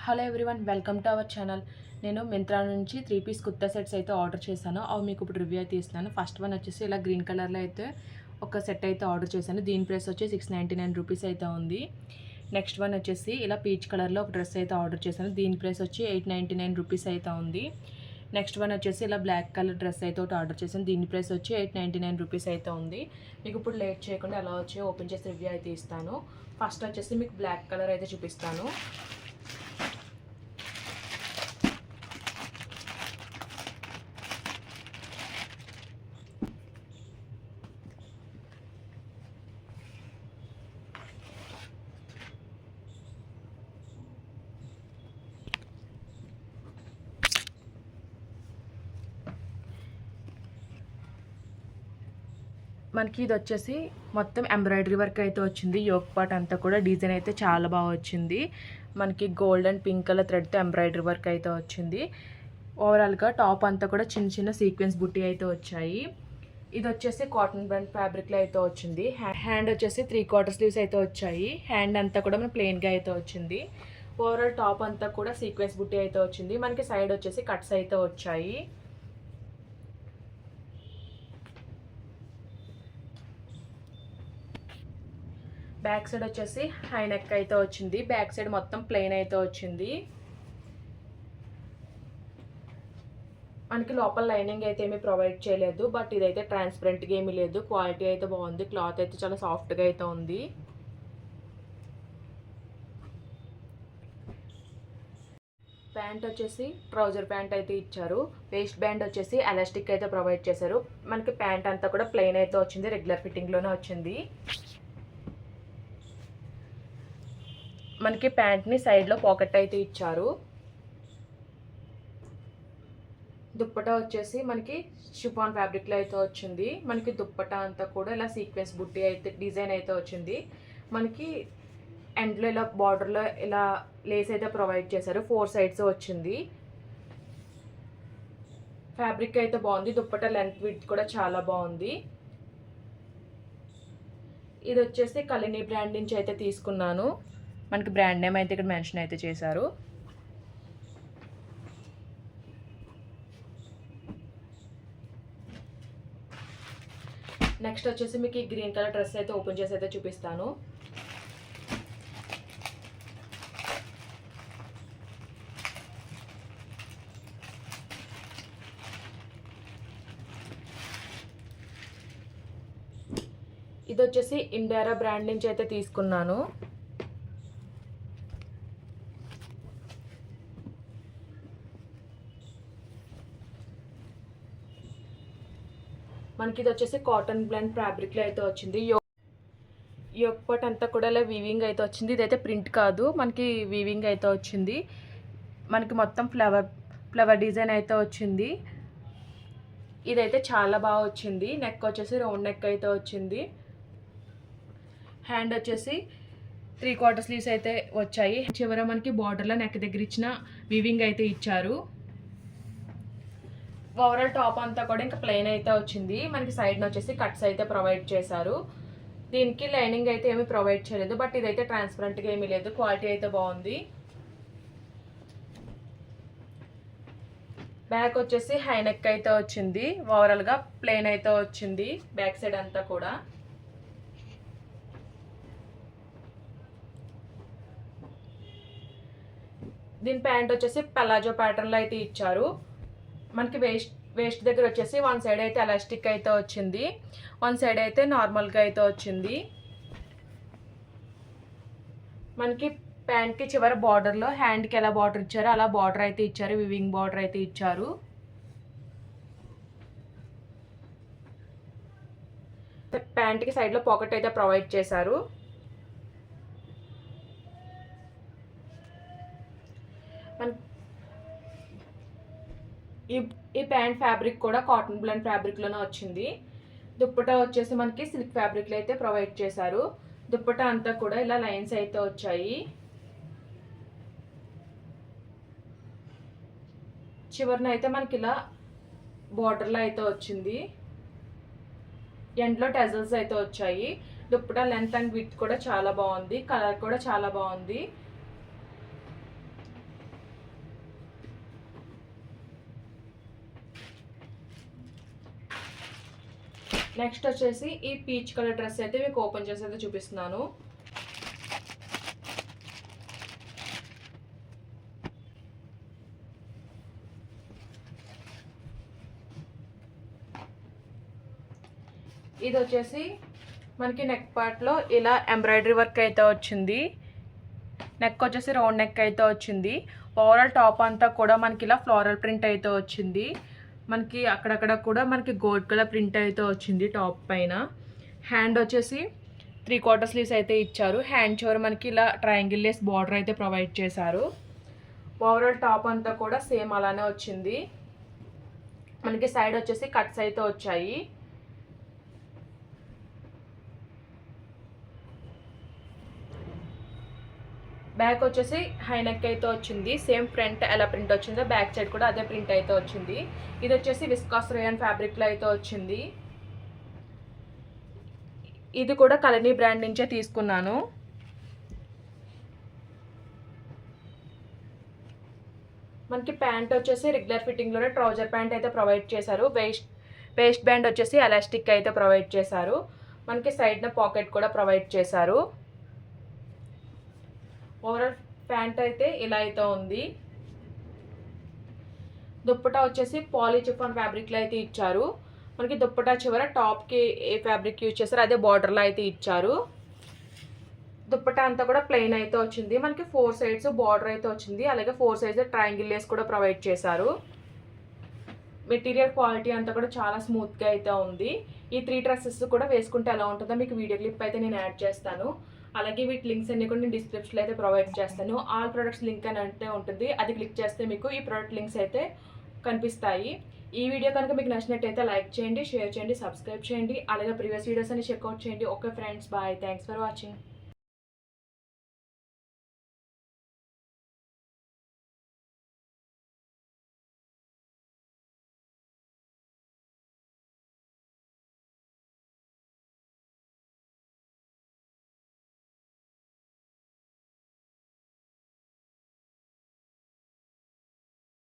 Hello everyone, welcome to our channel. నేను మింత్రా నుంచి 3 piece kurta sets అయితే ఆర్డర్ చేశాను. అవి మీకు ఇప్పుడు రివ్యూ అయితే ఇస్తున్నాను. ఫస్ట్ వన్ వచ్చేసి ఇలా గ్రీన్ కలర్లో అయితే ఒక సెట్ అయితే ఆర్డర్ చేశాను. దీని ప్రైస్ వచ్చి 699 రూపీస్ అయితే ఉంది. నెక్స్ట్ వన్ వచ్చేసి ఇలా పీచ్ కలర్లో ఒక డ్రెస్ అయితే ఆర్డర్ చేశాను. దీని ప్రైస్ వచ్చి 899 రూపీస్ అయితే ఉంది. నెక్స్ట్ వన్ వచ్చేసి ఇలా బ్లాక్ కలర్ డ్రెస్ అయితే ఒకటి ఆర్డర్ చేశాను. దీని ప్రైస్ వచ్చి 899 రూపీస్ అయితే ఉంది. మీకు ఇప్పుడు లేట్ చేయకుండా అలా వచ్చి ఓపెన్ చేసి రివ్యూ అయితే ఇస్తాను. ఫస్ట్ వచ్చేసి మీకు బ్లాక్ కలర్ అయితే చూపిస్తాను. మనకి ఇది వచ్చేసి మొత్తం ఎంబ్రాయిడరీ వర్క్ అయితే వచ్చింది. యోక్ పార్ట్ అంతా కూడా డిజైన్ అయితే చాలా బాగా వచ్చింది. మనకి గోల్డ్ అండ్ పింక్ కలర్ థ్రెడ్తో ఎంబ్రాయిడరీ వర్క్ అయితే వచ్చింది. ఓవరాల్గా టాప్ అంతా కూడా చిన్న చిన్న సీక్వెన్స్ బుట్టి అయితే వచ్చాయి. ఇది వచ్చేసి కాటన్ బ్రాండ్ ఫ్యాబ్రిక్లో అయితే వచ్చింది. హ్యాండ్ వచ్చేసి 3/4 స్లీవ్స్ అయితే వచ్చాయి. హ్యాండ్ అంతా కూడా మన ప్లెయిన్గా అయితే వచ్చింది. ఓవరాల్ టాప్ అంతా కూడా సీక్వెన్స్ బుట్టి అయితే వచ్చింది. మనకి సైడ్ వచ్చేసి కట్స్ అయితే వచ్చాయి. బ్యాక్ సైడ్ వచ్చేసి హై నెక్ అయితే వచ్చింది. బ్యాక్ సైడ్ మొత్తం ప్లెయిన్ అయితే వచ్చింది. మనకి లోపల లైనింగ్ అయితే ఏమీ ప్రొవైడ్ చేయలేదు. బట్ ఇదైతే ట్రాన్స్పరెంట్గా ఏమీ లేదు. క్వాలిటీ అయితే బాగుంది. క్లాత్ అయితే చాలా సాఫ్ట్గా అయితే ఉంది. ప్యాంట్ వచ్చేసి ట్రౌజర్ ప్యాంట్ అయితే ఇచ్చారు. వేస్ట్ బ్యాండ్ వచ్చేసి ఎలాస్టిక్ అయితే ప్రొవైడ్ చేశారు. మనకి ప్యాంట్ అంతా కూడా ప్లెయిన్ అయితే వచ్చింది. రెగ్యులర్ ఫిట్టింగ్లోనే వచ్చింది. మనకి ప్యాంట్ని సైడ్లో పాకెట్ అయితే ఇచ్చారు. దుప్పటా వచ్చేసి మనకి షిఫాన్ ఫ్యాబ్రిక్లో అయితే వచ్చింది. మనకి దుప్పటా అంతా కూడా ఇలా సీక్వెన్స్ బుట్టి అయితే డిజైన్ అయితే వచ్చింది. మనకి ఎండ్లో ఇలా బార్డర్లో ఇలా లేస్ అయితే ప్రొవైడ్ చేశారు. 4 సైడ్స్ వచ్చింది. ఫ్యాబ్రిక్ అయితే బాగుంది. దుప్పటా లెంత్ విడ్త్ కూడా చాలా బాగుంది. ఇది వచ్చేసి కలిని బ్రాండ్ నుంచి అయితే తీసుకున్నాను. మనకి బ్రాండ్ నేమ్ అయితే ఇక్కడ మెన్షన్ అయితే చేశారు. నెక్స్ట్ వచ్చేసి మీకు ఈ గ్రీన్ కలర్ డ్రెస్ అయితే ఓపెన్ చేసి అయితే చూపిస్తాను. ఇది వచ్చేసి ఇండియారా బ్రాండ్ నుంచి అయితే తీసుకున్నాను. మనకి ఇది వచ్చేసి కాటన్ బ్లెండ్ ఫ్యాబ్రిక్లో అయితే వచ్చింది. యోక్ పార్ట్ అంతా కూడా ఇలా వీవింగ్ అయితే వచ్చింది. ఇదైతే ప్రింట్ కాదు, మనకి వీవింగ్ అయితే వచ్చింది. మనకి మొత్తం ఫ్లవర్ డిజైన్ అయితే వచ్చింది. ఇదైతే చాలా బాగా వచ్చింది. నెక్ వచ్చేసి రౌండ్ నెక్ అయితే వచ్చింది. హ్యాండ్ వచ్చేసి 3/4 స్లీవ్స్ అయితే వచ్చాయి. చివర మనకి బార్డర్లో నెక్ దగ్గర ఇచ్చిన వీవింగ్ అయితే ఇచ్చారు. ఓవరాల్ టాప్ అంతా కూడా ఇంకా ప్లెయిన్ అయితే వచ్చింది. మనకి సైడ్ వచ్చేసి కట్స్ అయితే ప్రొవైడ్ చేశారు. దీనికి లైనింగ్ అయితే ఏమీ ప్రొవైడ్ చేయలేదు. బట్ ఇదైతే ట్రాన్స్పరెంట్గా ఏమీ లేదు. క్వాలిటీ అయితే బాగుంది. బ్యాక్ వచ్చేసి హై నెక్ అయితే వచ్చింది. ఓవరాల్గా ప్లెయిన్ అయితే వచ్చింది బ్యాక్ సైడ్ అంతా కూడా. దీని ప్యాంట్ వచ్చేసి పలాజో ప్యాటర్న్లో అయితే ఇచ్చారు. మనకి వేస్ట్ దగ్గర వచ్చేసి 1 సైడ్ అయితే ఎలాస్టిక్ అయితే వచ్చింది. 1 సైడ్ అయితే నార్మల్గా అయితే వచ్చింది. మనకి ప్యాంట్కి చివరి బార్డర్లో హ్యాండ్కి ఎలా బార్డర్ ఇచ్చారో అలా బార్డర్ అయితే ఇచ్చారు. వివింగ్ బార్డర్ అయితే ఇచ్చారు. ప్యాంట్కి సైడ్లో పాకెట్ అయితే ప్రొవైడ్ చేశారు. ఈ ప్యాంట్ ఫ్యాబ్రిక్ కూడా కాటన్ బ్లెండ్ ఫ్యాబ్రిక్లోనే వచ్చింది. దుప్పటా వచ్చేసి మనకి సిల్క్ ఫ్యాబ్రిక్లో అయితే ప్రొవైడ్ చేశారు. దుప్పటా అంతా కూడా ఇలా లైన్స్ అయితే వచ్చాయి. చివరిన అయితే మనకి ఇలా బార్డర్లో అయితే వచ్చింది. ఎండ్లో టెజల్స్ అయితే వచ్చాయి. దుప్పటా లెంత్ అండ్ విడ్త్ కూడా చాలా బాగుంది. కలర్ కూడా చాలా బాగుంది. నెక్స్ట్ వచ్చేసి ఈ పీచ్ కలర్ డ్రెస్ అయితే మీకు ఓపెన్ చేసి అయితే చూపిస్తున్నాను. ఇది వచ్చేసి మనకి నెక్ పార్ట్లో ఇలా ఎంబ్రాయిడరీ వర్క్ అయితే వచ్చింది. నెక్ వచ్చేసి రౌండ్ నెక్ అయితే వచ్చింది. ఓవరాల్ టాప్ అంతా కూడా మనకి ఇలా ఫ్లోరల్ ప్రింట్ అయితే వచ్చింది. మనకి అక్కడక్కడ కూడా మనకి గోల్డ్ కలర్ ప్రింట్ అయితే వచ్చింది టాప్ పైన. హ్యాండ్ వచ్చేసి 3/4 స్లీవ్స్ అయితే ఇచ్చారు. హ్యాండ్ చివర మనకి ఇలా ట్రయాంగిల్ లేస్ బార్డర్ అయితే ప్రొవైడ్ చేశారు. ఓవరాల్ టాప్ అంతా కూడా సేమ్ అలానే వచ్చింది. మనకి సైడ్ వచ్చేసి కట్స్ అయితే వచ్చాయి. బ్యాక్ వచ్చేసి హై నెక్ అయితే వచ్చింది. సేమ్ ఫ్రంట్ ఎలా ప్రింట్ వచ్చిందో బ్యాక్ సైడ్ కూడా అదే ప్రింట్ అయితే వచ్చింది. ఇది వచ్చేసి విస్కాస్ రేయాన్ ఫ్యాబ్రిక్లో అయితే వచ్చింది. ఇది కూడా కలనీ బ్రాండ్ నుంచే తీసుకున్నాను. మనకి ప్యాంట్ వచ్చేసి రెగ్యులర్ ఫిట్టింగ్లోనే ట్రౌజర్ ప్యాంట్ అయితే ప్రొవైడ్ చేశారు. వేస్ట్ బ్యాండ్ వచ్చేసి ఎలాస్టిక్ అయితే ప్రొవైడ్ చేశారు. మనకి సైడ్న పాకెట్ కూడా ప్రొవైడ్ చేశారు. ఓవరాల్ ప్యాంట్ అయితే ఇలా అయితే ఉంది. దుప్పటా వచ్చేసి పాలీ చిఫాన్ ఫ్యాబ్రిక్లో అయితే ఇచ్చారు. మనకి దుప్పటా చివర టాప్కి ఏ ఫ్యాబ్రిక్ యూజ్ చేశారో అదే బార్డర్లో అయితే ఇచ్చారు. దుప్పటా అంతా కూడా ప్లెయిన్ అయితే వచ్చింది. మనకి 4 సైడ్స్ బార్డర్ అయితే వచ్చింది. అలాగే 4 సైడ్స్ ట్రయాంగిల్ లేస్ కూడా ప్రొవైడ్ చేశారు. మెటీరియల్ క్వాలిటీ అంతా కూడా చాలా స్మూత్గా అయితే ఉంది. ఈ 3 డ్రెస్సెస్ కూడా వేసుకుంటే ఎలా ఉంటుందో మీకు వీడియో క్లిప్ అయితే నేను యాడ్ చేస్తాను. అలాగే వీటి లింక్స్ అన్ని కూడా నేను డిస్క్రిప్షన్లో అయితే ప్రొవైడ్ చేస్తాను. ఆల్ ప్రొడక్ట్స్ లింక్ అని అంటే ఉంటుంది. అది క్లిక్ చేస్తే మీకు ఈ ప్రొడక్ట్ లింక్స్ అయితే కనిపిస్తాయి. ఈ వీడియో కనుక మీకు నచ్చినట్టయితే లైక్ చేయండి, షేర్ చేయండి, సబ్స్క్రైబ్ చేయండి. అలాగే ప్రీవియస్ వీడియోస్ అన్ని చెక్అవుట్ చేయండి. Okay friends, bye. Thanks for watching.